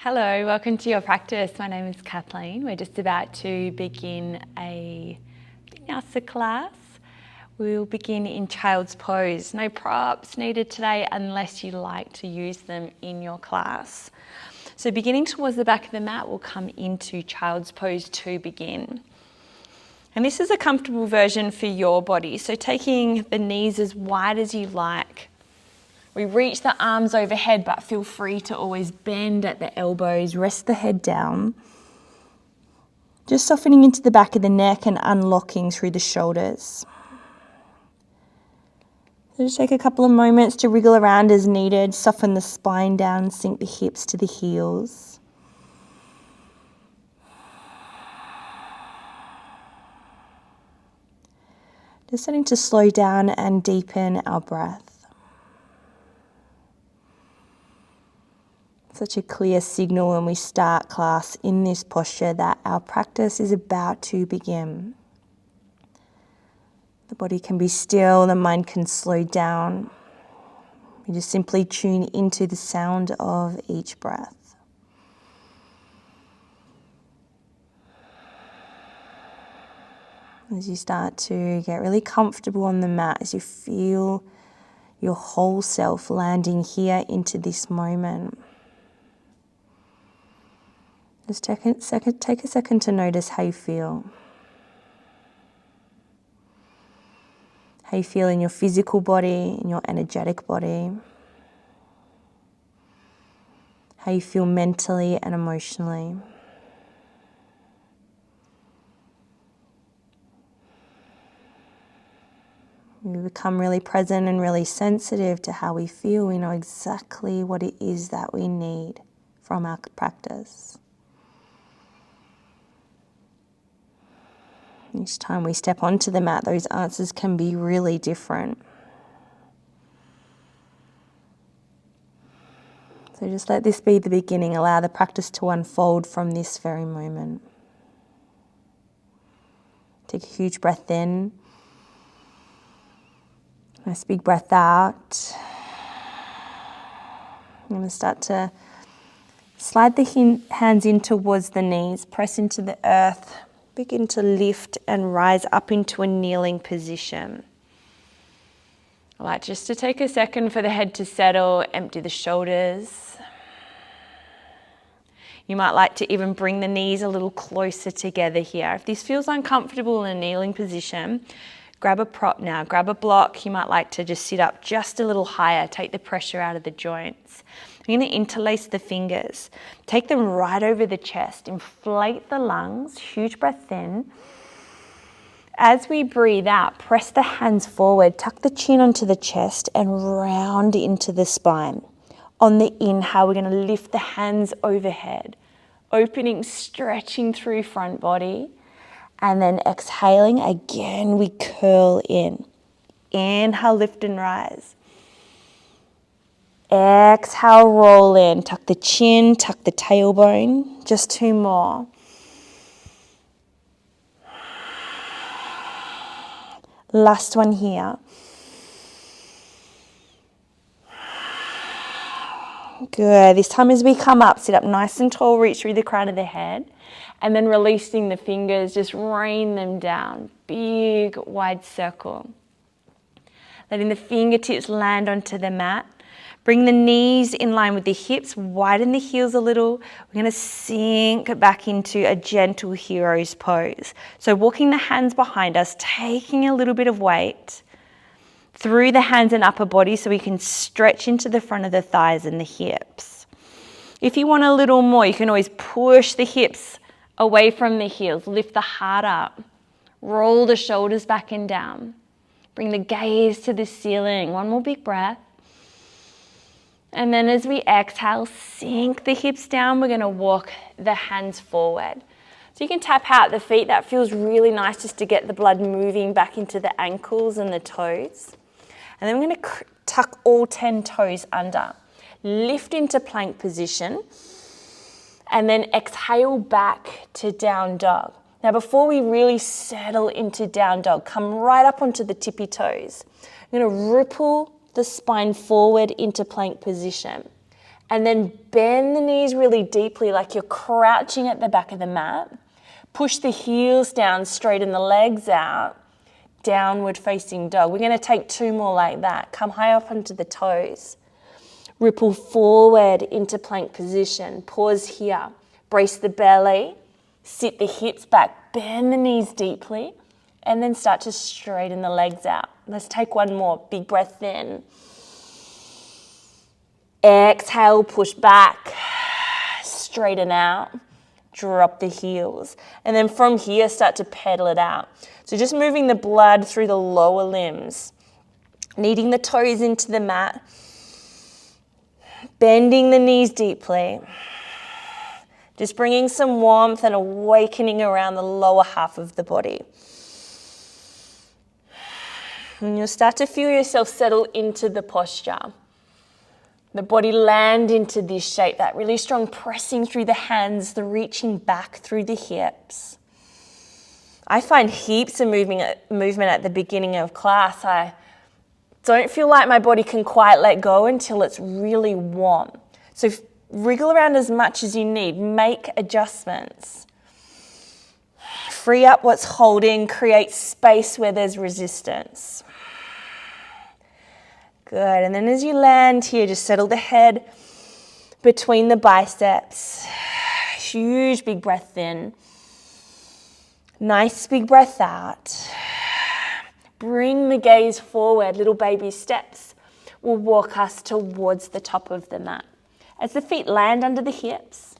Hello, welcome to your practice. My name is Kathleen. We're just about to begin a Vinyasa class. We'll begin in child's pose. No props needed today unless you like to use them in your class. So beginning towards the back of the mat, we'll come into child's pose to begin. And this is a comfortable version for your body. So taking the knees as wide as you like. We reach the arms overhead, but feel free to always bend at the elbows, rest the head down. Just softening into the back of the neck and unlocking through the shoulders. So just take a couple of moments to wriggle around as needed, soften the spine down, sink the hips to the heels. Just starting to slow down and deepen our breath. Such a clear signal when we start class in this posture that our practice is about to begin. The body can be still, the mind can slow down. We just simply tune into the sound of each breath. As you start to get really comfortable on the mat, as you feel your whole self landing here into this moment. Just take a second to notice how you feel. How you feel in your physical body, in your energetic body. How you feel mentally and emotionally. We become really present and really sensitive to how we feel. We know exactly what it is that we need from our practice. Each time we step onto the mat, those answers can be really different. So just let this be the beginning. Allow the practice to unfold from this very moment. Take a huge breath in. Nice big breath out. I'm going to start to slide the hands in towards the knees, press into the earth. Begin to lift and rise up into a kneeling position. I like just to take a second for the head to settle, empty the shoulders. You might like to even bring the knees a little closer together here. If this feels uncomfortable in a kneeling position, grab a prop now, grab a block. You might like to just sit up just a little higher, take the pressure out of the joints. I'm going to interlace the fingers. Take them right over the chest. Inflate the lungs. Huge breath in. As we breathe out, press the hands forward. Tuck the chin onto the chest and round into the spine. On the inhale, we're going to lift the hands overhead. Opening, stretching through front body. And then exhaling, again, we curl in. Inhale, lift and rise. Exhale, roll in. Tuck the chin, tuck the tailbone. Just two more. Last one here. Good. This time as we come up, sit up nice and tall, reach through the crown of the head. And then releasing the fingers, just rain them down. Big, wide circle. Letting the fingertips land onto the mat. Bring the knees in line with the hips, widen the heels a little. We're going to sink back into a gentle hero's pose. So walking the hands behind us, taking a little bit of weight through the hands and upper body so we can stretch into the front of the thighs and the hips. If you want a little more, you can always push the hips away from the heels, lift the heart up, roll the shoulders back and down. Bring the gaze to the ceiling. One more big breath. And then as we exhale, sink the hips down. We're going to walk the hands forward. So you can tap out the feet. That feels really nice just to get the blood moving back into the ankles and the toes. And then we're going to tuck all 10 toes under. Lift into plank position. And then exhale back to down dog. Now before we really settle into down dog, come right up onto the tippy toes. I'm going to ripple the spine forward into plank position. And then bend the knees really deeply like you're crouching at the back of the mat. Push the heels down, straighten the legs out. Downward facing dog. We're going to take 2 more like that. Come high up onto the toes. Ripple forward into plank position. Pause here. Brace the belly. Sit the hips back. Bend the knees deeply. And then start to straighten the legs out. Let's take 1 more. Big breath in. Exhale, push back. Straighten out. Drop the heels. And then from here, start to pedal it out. So just moving the blood through the lower limbs. Kneading the toes into the mat. Bending the knees deeply. Just bringing some warmth and awakening around the lower half of the body. And you'll start to feel yourself settle into the posture. The body land into this shape, that really strong pressing through the hands, the reaching back through the hips. I find heaps of movement at the beginning of class. I don't feel like my body can quite let go until it's really warm. So wriggle around as much as you need. Make adjustments. Free up what's holding. Create space where there's resistance. Good. And then as you land here, just settle the head between the biceps. Huge big breath in. Nice big breath out. Bring the gaze forward. Little baby steps will walk us towards the top of the mat. As the feet land under the hips,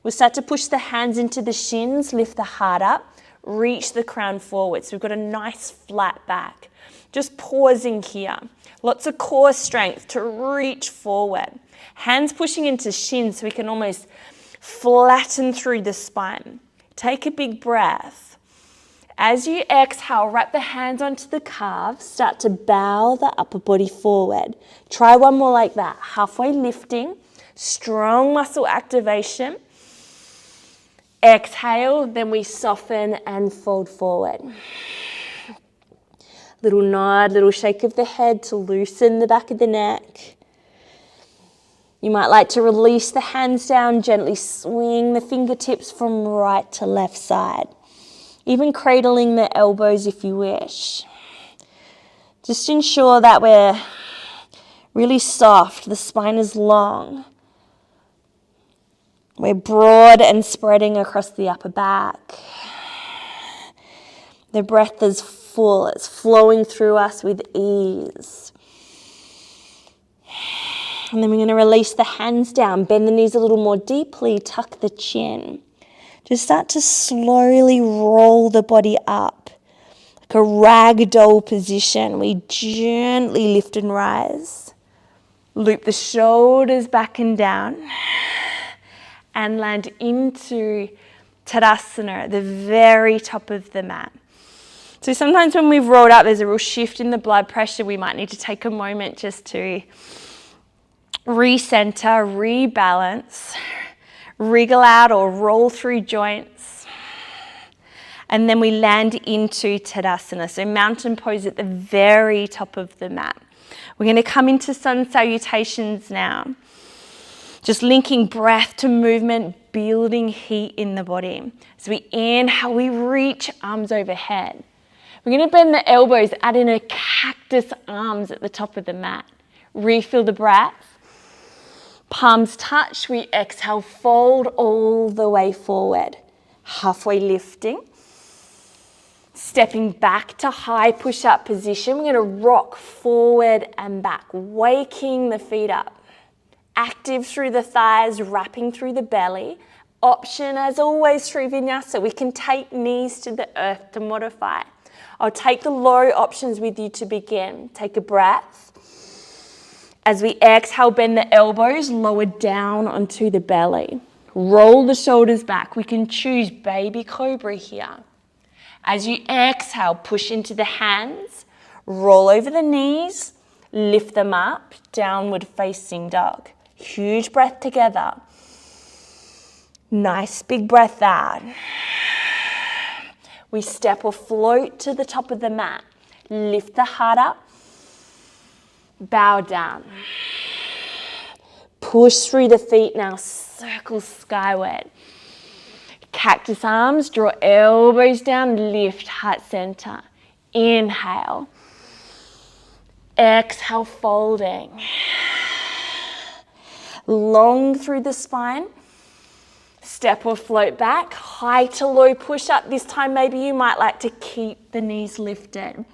we'll start to push the hands into the shins, lift the heart up, reach the crown forward. So we've got a nice flat back. Just pausing here. Lots of core strength to reach forward. Hands pushing into shins so we can almost flatten through the spine. Take a big breath. As you exhale, wrap the hands onto the calves. Start to bow the upper body forward. Try 1 more like that. Halfway lifting. Strong muscle activation. Exhale, then we soften and fold forward. Little nod, little shake of the head to loosen the back of the neck. You might like to release the hands down, gently swing the fingertips from right to left side. Even cradling the elbows if you wish. Just ensure that we're really soft, the spine is long. We're broad and spreading across the upper back. The breath is full, it's flowing through us with ease. And then we're going to release the hands down, bend the knees a little more deeply, tuck the chin. Just start to slowly roll the body up, like a ragdoll position. We gently lift and rise. Loop the shoulders back and down and land into Tadasana at the very top of the mat. So sometimes when we've rolled up, there's a real shift in the blood pressure. We might need to take a moment just to recenter, rebalance, wriggle out or roll through joints. And then we land into Tadasana. So mountain pose at the very top of the mat. We're going to come into sun salutations now. Just linking breath to movement, building heat in the body. As we inhale, we reach arms overhead. We're going to bend the elbows, add in a cactus arms at the top of the mat. Refill the breath. Palms touch. We exhale, fold all the way forward. Halfway lifting. Stepping back to high push-up position. We're going to rock forward and back, waking the feet up. Active through the thighs, wrapping through the belly. Option, as always, through Vinyasa, we can take knees to the earth to modify. I'll take the low options with you to begin. Take a breath. As we exhale, bend the elbows, lower down onto the belly. Roll the shoulders back. We can choose baby cobra here. As you exhale, push into the hands. Roll over the knees. Lift them up. Downward facing dog. Huge breath together. Nice big breath out. We step or float to the top of the mat. Lift the heart up. Bow down. Push through the feet now, circle skyward. Cactus arms, draw elbows down, lift heart center. Inhale. Exhale, folding. Long through the spine. Step or float back. High to low push up. This time maybe you might like to keep the knees lifted.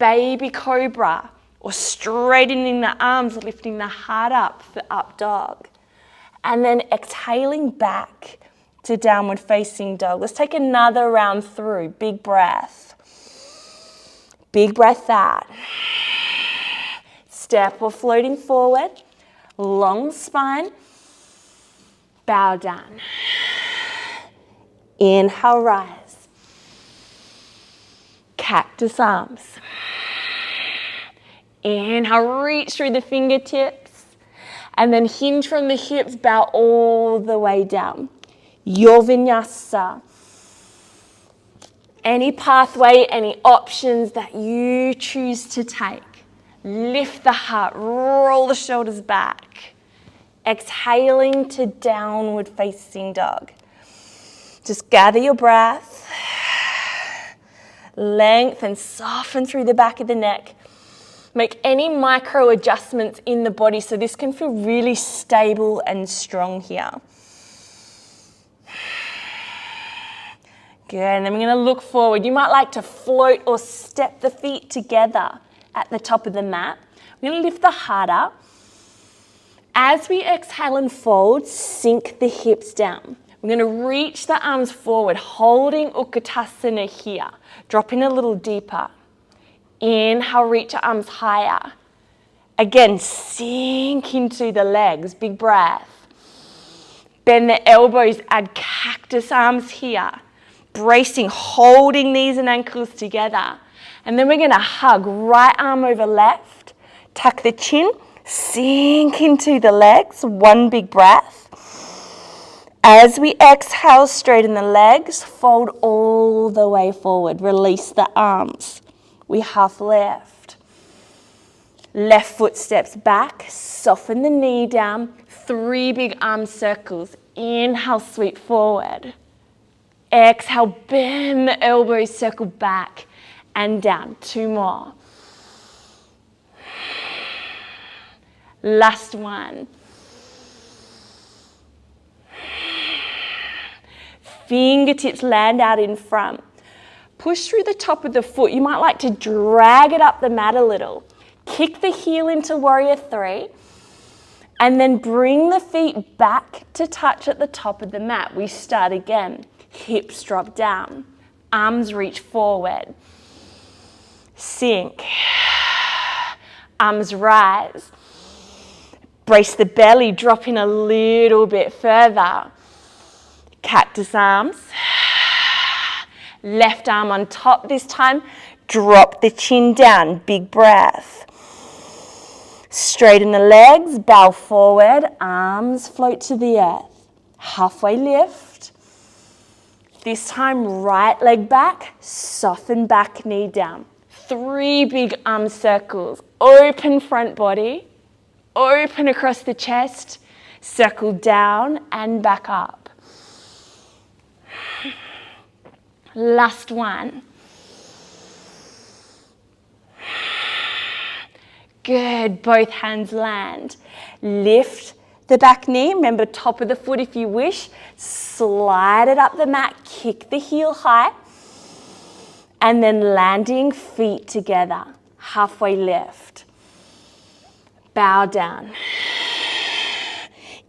Baby cobra, or straightening the arms, lifting the heart up for up dog. And then exhaling back to downward facing dog. Let's take another round through. Big breath. Big breath out. Step or floating forward. Long spine. Bow down. Inhale, rise. Cactus arms. Inhale, reach through the fingertips. And then hinge from the hips, bow all the way down. Your vinyasa. Any pathway, any options that you choose to take. Lift the heart, roll the shoulders back. Exhaling to downward facing dog. Just gather your breath. Lengthen, soften through the back of the neck. Make any micro adjustments in the body so this can feel really stable and strong here. Good, and then we're going to look forward. You might like to float or step the feet together at the top of the mat. We're going to lift the heart up. As we exhale and fold, sink the hips down. We're going to reach the arms forward, holding utkatasana here. Drop in a little deeper. Inhale, reach your arms higher. Again, sink into the legs, big breath. Bend the elbows, add cactus arms here. Bracing, holding knees and ankles together. And then we're going to hug right arm over left. Tuck the chin, sink into the legs, one big breath. As we exhale, straighten the legs, fold all the way forward. Release the arms. We half lift. Left foot steps back, soften the knee down. 3 big arm circles. Inhale, sweep forward. Exhale, bend the elbows, circle back and down. 2 more. Last one. Fingertips land out in front. Push through the top of the foot. You might like to drag it up the mat a little. Kick the heel into warrior 3. And then bring the feet back to touch at the top of the mat. We start again. Hips drop down. Arms reach forward. Sink. Arms rise. Brace the belly. Drop in a little bit further. Cactus arms. Left arm on top this time. Drop the chin down. Big breath. Straighten the legs. Bow forward. Arms float to the earth. Halfway lift. This time, right leg back. Soften back knee down. 3 big arm circles. Open front body. Open across the chest. Circle down and back up. Last one. Good, both hands land. Lift the back knee, remember top of the foot if you wish. Slide it up the mat, kick the heel high. And then landing feet together, halfway lift. Bow down.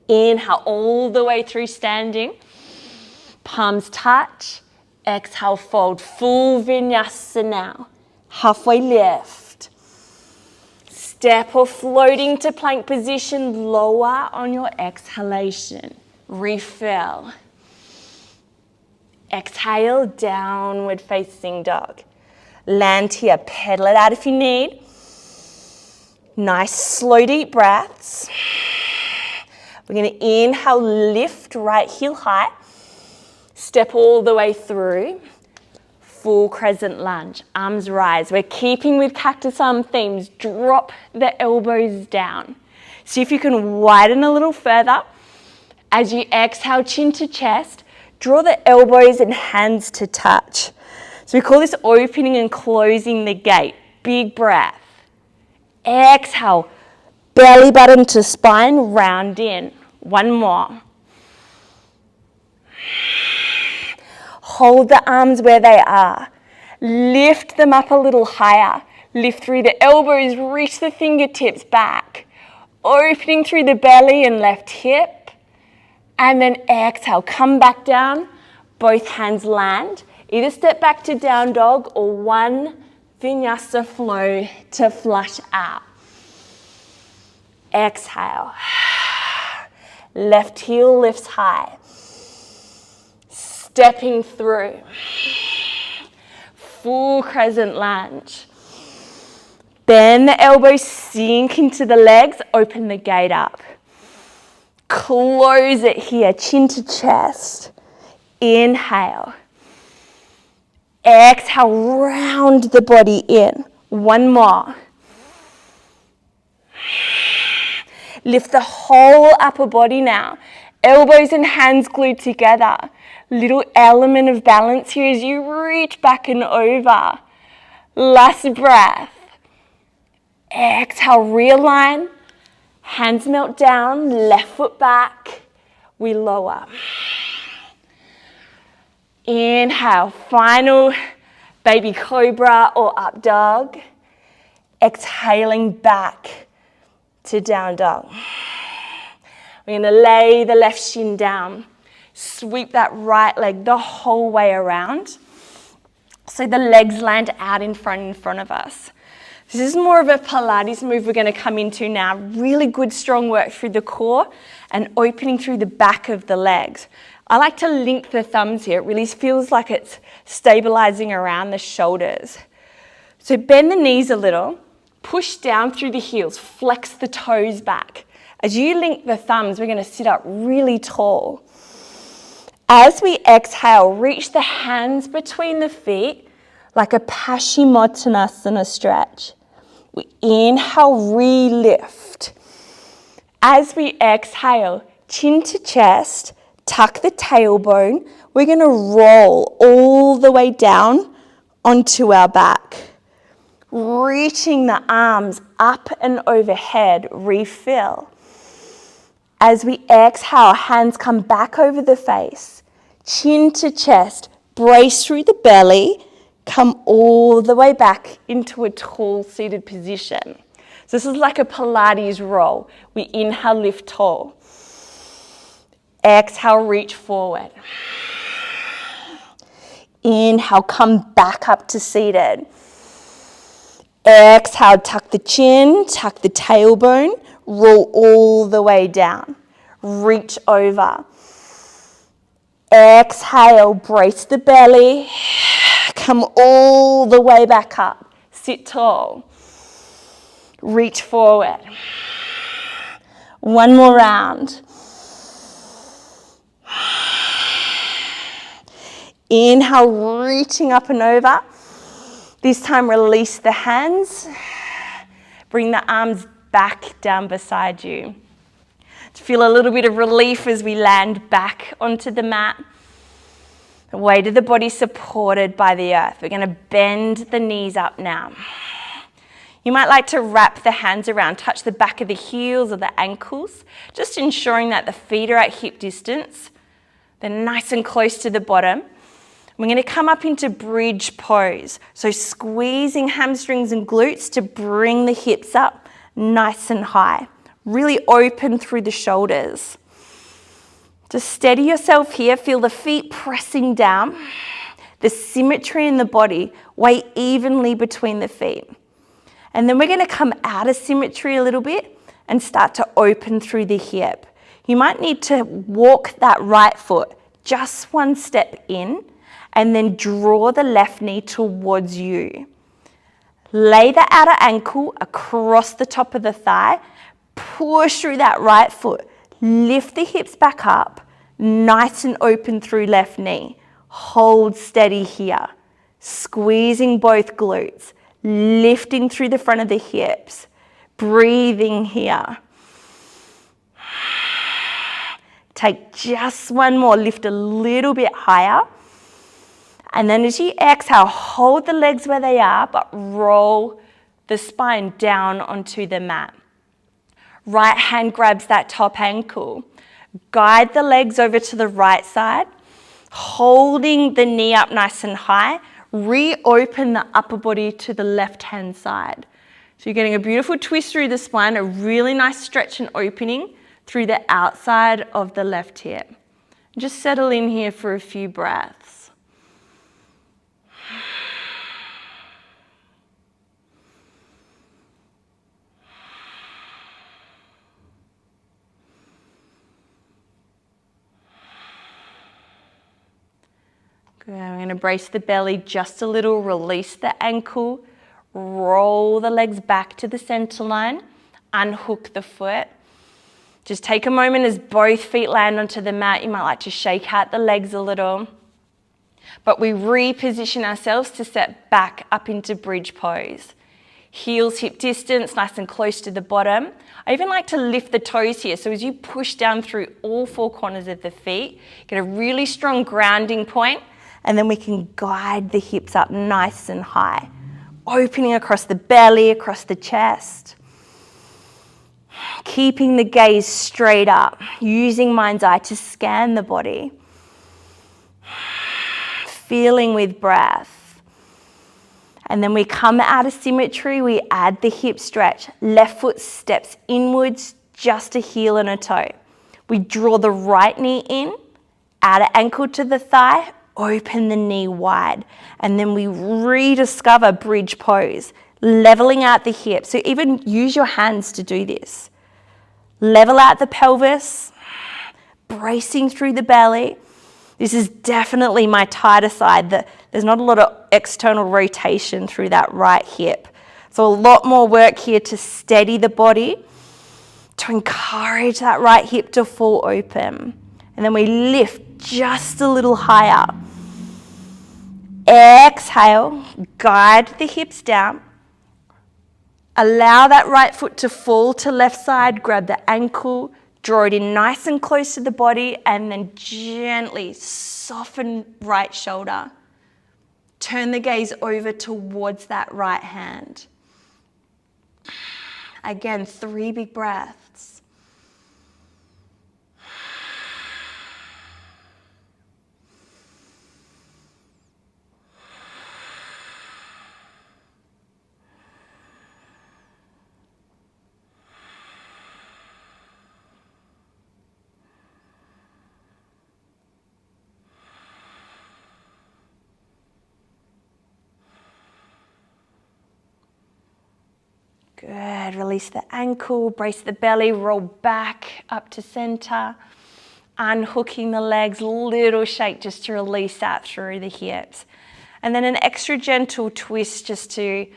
Inhale all the way through standing. Palms touch. Exhale, fold. Full vinyasa now. Halfway lift. Step or floating to plank position. Lower on your exhalation. Refill. Exhale, downward facing dog. Land here. Pedal it out if you need. Nice, slow, deep breaths. We're going to inhale, lift, right heel high. Step all the way through. Full crescent lunge. Arms rise. We're keeping with cactus arm themes. Drop the elbows down. See if you can widen a little further. As you exhale, chin to chest, draw the elbows and hands to touch. So we call this opening and closing the gate. Big breath. Exhale, belly button to spine, round in. One more. Hold the arms where they are. Lift them up a little higher. Lift through the elbows, reach the fingertips back. Opening through the belly and left hip. And then exhale, come back down. Both hands land. Either step back to down dog or one vinyasa flow to flush out. Exhale. Left heel lifts high. Stepping through. Full crescent lunge. Bend the elbows, sink into the legs, open the gate up. Close it here, chin to chest. Inhale. Exhale, round the body in. One more. Lift the whole upper body now. Elbows and hands glued together. Little element of balance here as you reach back and over. Last breath. Exhale, realign. Hands melt down, left foot back. We lower. Inhale, final baby cobra or up dog. Exhaling back to down dog. We're going to lay the left shin down. Sweep that right leg the whole way around. So the legs land out in front of us. This is more of a Pilates move we're going to come into now. Really good strong work through the core and opening through the back of the legs. I like to link the thumbs here. It really feels like it's stabilizing around the shoulders. So bend the knees a little, push down through the heels, flex the toes back. As you link the thumbs, we're going to sit up really tall. As we exhale, reach the hands between the feet like a Paschimottanasana stretch. We inhale, re-lift. As we exhale, chin to chest, tuck the tailbone. We're going to roll all the way down onto our back. Reaching the arms up and overhead, refill. As we exhale, hands come back over the face. Chin to chest, brace through the belly. Come all the way back into a tall seated position. So this is like a Pilates roll. We inhale, lift tall. Exhale, reach forward. Inhale, come back up to seated. Exhale, tuck the chin, tuck the tailbone, roll all the way down. Reach over. Exhale, brace the belly. Come all the way back up. Sit tall. Reach forward. One more round. Inhale, reaching up and over. This time, release the hands. Bring the arms back down beside you. To feel a little bit of relief as we land back onto the mat. The weight of the body supported by the earth. We're going to bend the knees up now. You might like to wrap the hands around, touch the back of the heels or the ankles, just ensuring that the feet are at hip distance. They're nice and close to the bottom. We're going to come up into bridge pose. So squeezing hamstrings and glutes to bring the hips up nice and high. Really open through the shoulders. Just steady yourself here. Feel the feet pressing down. The symmetry in the body. Weight evenly between the feet. And then we're going to come out of symmetry a little bit and start to open through the hip. You might need to walk that right foot just one step in and then draw the left knee towards you. Lay the outer ankle across the top of the thigh. Push through that right foot. Lift the hips back up, nice and open through left knee. Hold steady here. Squeezing both glutes, lifting through the front of the hips. Breathing here. Take just one more, lift a little bit higher. And then as you exhale, hold the legs where they are, but roll the spine down onto the mat. Right hand grabs that top ankle. Guide the legs over to the right side, holding the knee up nice and high. Reopen the upper body to the left hand side. So you're getting a beautiful twist through the spine, a really nice stretch and opening through the outside of the left hip. Just settle in here for a few breaths. Good. I'm going to brace the belly just a little, release the ankle, roll the legs back to the center line, unhook the foot. Just take a moment as both feet land onto the mat. You might like to shake out the legs a little. But we reposition ourselves to step back up into bridge pose. Heels hip distance, nice and close to the bottom. I even like to lift the toes here. So as you push down through all four corners of the feet, get a really strong grounding point, and then we can guide the hips up nice and high. Opening across the belly, across the chest. Keeping the gaze straight up, using mind's eye to scan the body. Feeling with breath. And then we come out of symmetry, we add the hip stretch. Left foot steps inwards, just a heel and a toe. We draw the right knee in, outer ankle to the thigh, open the knee wide. And then we rediscover bridge pose, leveling out the hips. So even use your hands to do this. Level out the pelvis, bracing through the belly. This is definitely my tighter side. There's not a lot of external rotation through that right hip. So a lot more work here to steady the body, to encourage that right hip to fall open. And then we lift just a little higher. Exhale, guide the hips down. Allow that right foot to fall to left side, grab the ankle, draw it in nice and close to the body, and then gently soften right shoulder. Turn the gaze over towards that right hand. Again, 3 big breaths. Good, release the ankle, brace the belly, roll back up to center, unhooking the legs, little shake just to release that through the hips. And then an extra gentle twist just to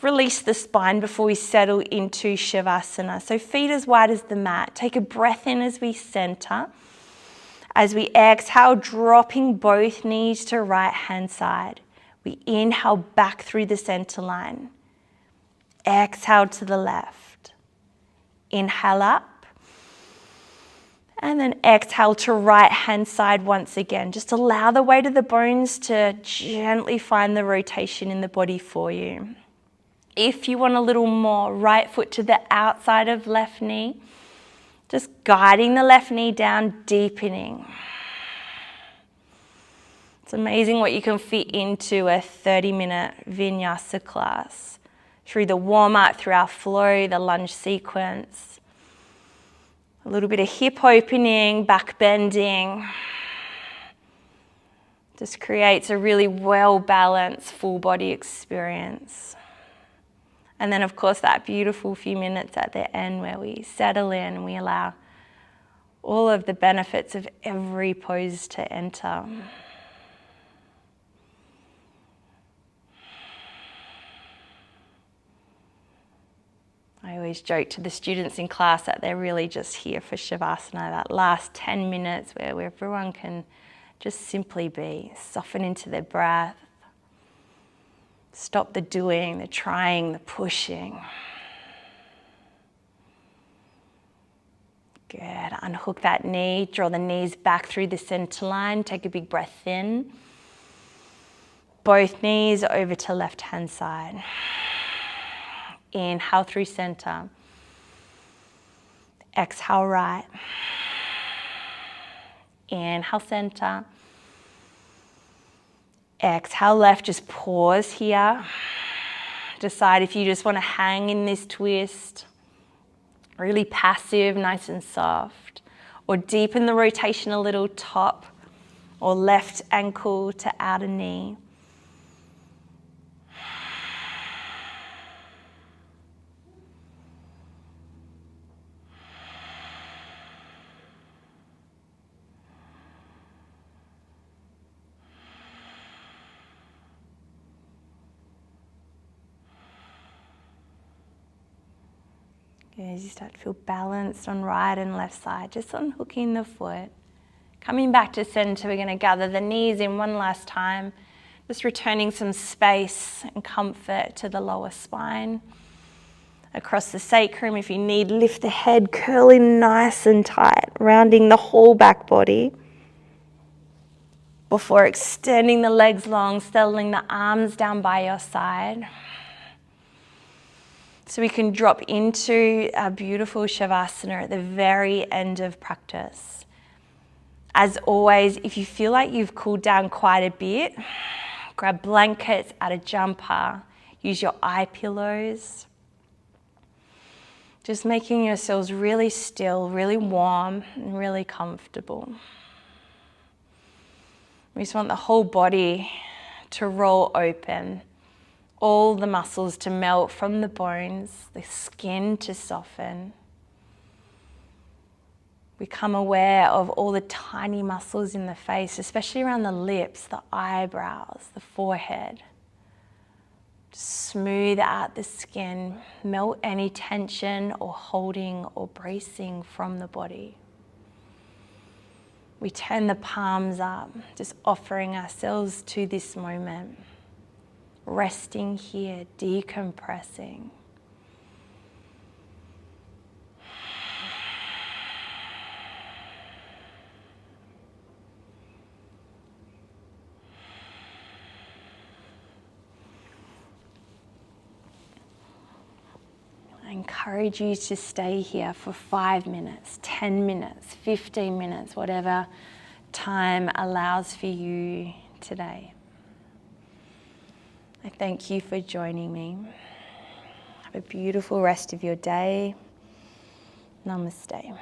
release the spine before we settle into Shavasana. So feet as wide as the mat. Take a breath in as we center. As we exhale, dropping both knees to right hand side. We inhale back through the center line. Exhale to the left. Inhale up. And then exhale to right hand side once again. Just allow the weight of the bones to gently find the rotation in the body for you. If you want a little more, right foot to the outside of left knee. Just guiding the left knee down, deepening. It's amazing what you can fit into a 30-minute Vinyasa class. Through the warm-up, through our flow, the lunge sequence. A little bit of hip opening, back bending. Just creates a really well-balanced full body experience. And then of course that beautiful few minutes at the end where we settle in and we allow all of the benefits of every pose to enter. I always joke to the students in class that they're really just here for Shavasana, that last 10 minutes where everyone can just simply be, soften into their breath, stop the doing, the trying, the pushing. Good. Unhook that knee, draw the knees back through the center line. Take a big breath in. Both knees over to left-hand side. Inhale through center. Exhale right. Inhale center. Exhale left, just pause here. Decide if you just want to hang in this twist. Really passive, nice and soft. Or deepen the rotation a little, top or left ankle to outer knee. As you start to feel balanced on right and left side, just unhooking the foot. Coming back to center, we're going to gather the knees in one last time. Just returning some space and comfort to the lower spine. Across the sacrum, if you need, lift the head, curling nice and tight, rounding the whole back body. Before extending the legs long, settling the arms down by your side. So we can drop into our beautiful Shavasana at the very end of practice. As always, if you feel like you've cooled down quite a bit, grab blankets, add a jumper, use your eye pillows. Just making yourselves really still, really warm, and really comfortable. We just want the whole body to roll open. All the muscles to melt from the bones, the skin to soften. Become aware of all the tiny muscles in the face, especially around the lips, the eyebrows, the forehead. Just smooth out the skin, melt any tension or holding or bracing from the body. We turn the palms up, just offering ourselves to this moment. Resting here, decompressing. I encourage you to stay here for 5 minutes, 10 minutes, 15 minutes, whatever time allows for you today. I thank you for joining me. Have a beautiful rest of your day. Namaste.